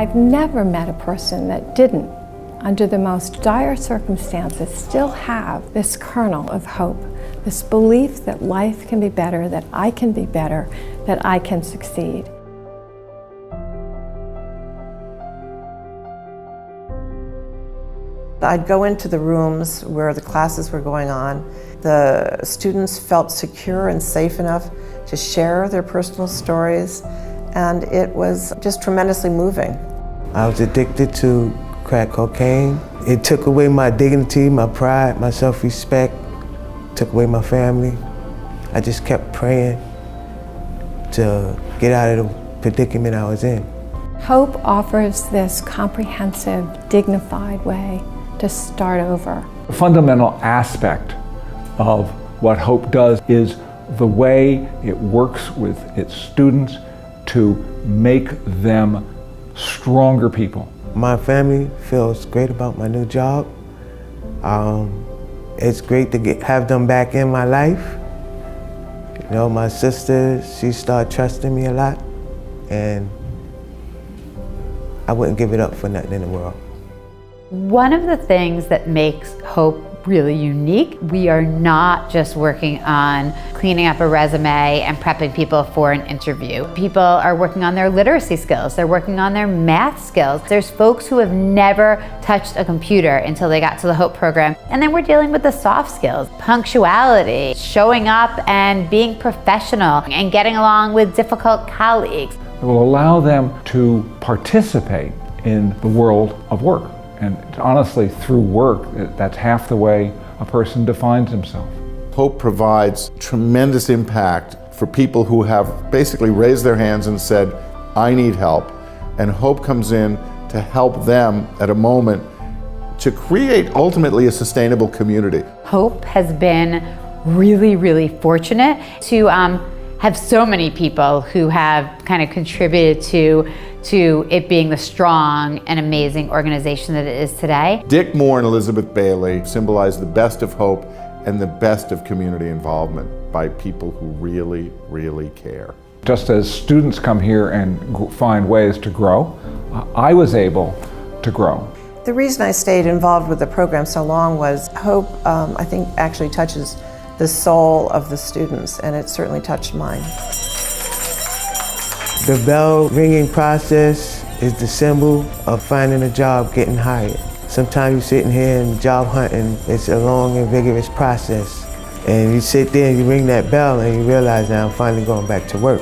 I've never met a person that didn't, under the most dire circumstances, still have this kernel of hope, this belief that life can be better, that I can be better, that I can succeed. I'd go into the rooms where the classes were going on. The students felt secure and safe enough to share their personal stories, and it was just tremendously moving. I was addicted to crack cocaine. It took away my dignity, my pride, my self-respect, took away my family. I just kept praying to get out of the predicament I was in. Hope offers this comprehensive, dignified way to start over. The fundamental aspect of what Hope does is the way it works with its students to make them stronger people. My family feels great about my new job. It's great to have them back in my life. You know, my sister, she started trusting me a lot, and I wouldn't give it up for nothing in the world. One of the things that makes Hope really unique, we are not just working on cleaning up a resume and prepping people for an interview. People are working on their literacy skills, they're working on their math skills. There's folks who have never touched a computer until they got to the Hope program. And then we're dealing with the soft skills, punctuality, showing up and being professional, and getting along with difficult colleagues. It will allow them to participate in the world of work. And honestly, through work, that's half the way a person defines himself. Hope provides tremendous impact for people who have basically raised their hands and said, I need help. And Hope comes in to help them at a moment to create ultimately a sustainable community. Hope has been really, really fortunate to have so many people who have kind of contributed to it being the strong and amazing organization that it is today. Dick Moore and Elizabeth Bailey symbolize the best of hope and the best of community involvement by people who really, really care. Just as students come here and find ways to grow, I was able to grow. The reason I stayed involved with the program so long was Hope, I think, actually touches the soul of the students, and it certainly touched mine. The bell ringing process is the symbol of finding a job, getting hired. Sometimes you're sitting here and job hunting, it's a long and vigorous process. And you sit there and you ring that bell and you realize now I'm finally going back to work.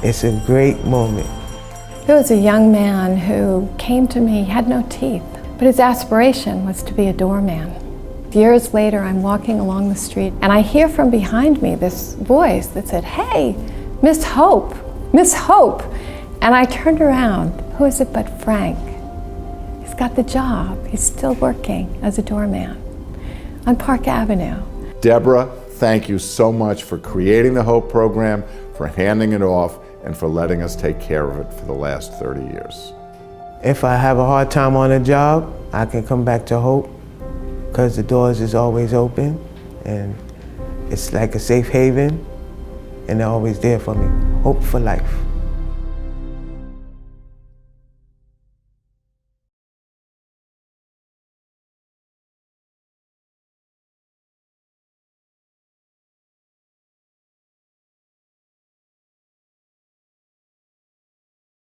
It's a great moment. There was a young man who came to me, he had no teeth, but his aspiration was to be a doorman. Years later, I'm walking along the street and I hear from behind me this voice that said, "Hey, Miss Hope, Miss Hope." And I turned around, who is it but Frank? He's got the job, he's still working as a doorman on Park Avenue. Deborah, thank you so much for creating the Hope program, for handing it off, and for letting us take care of it for the last 30 years. If I have a hard time on a job, I can come back to Hope because the doors is always open and it's like a safe haven and they're always there for me. Hope for life.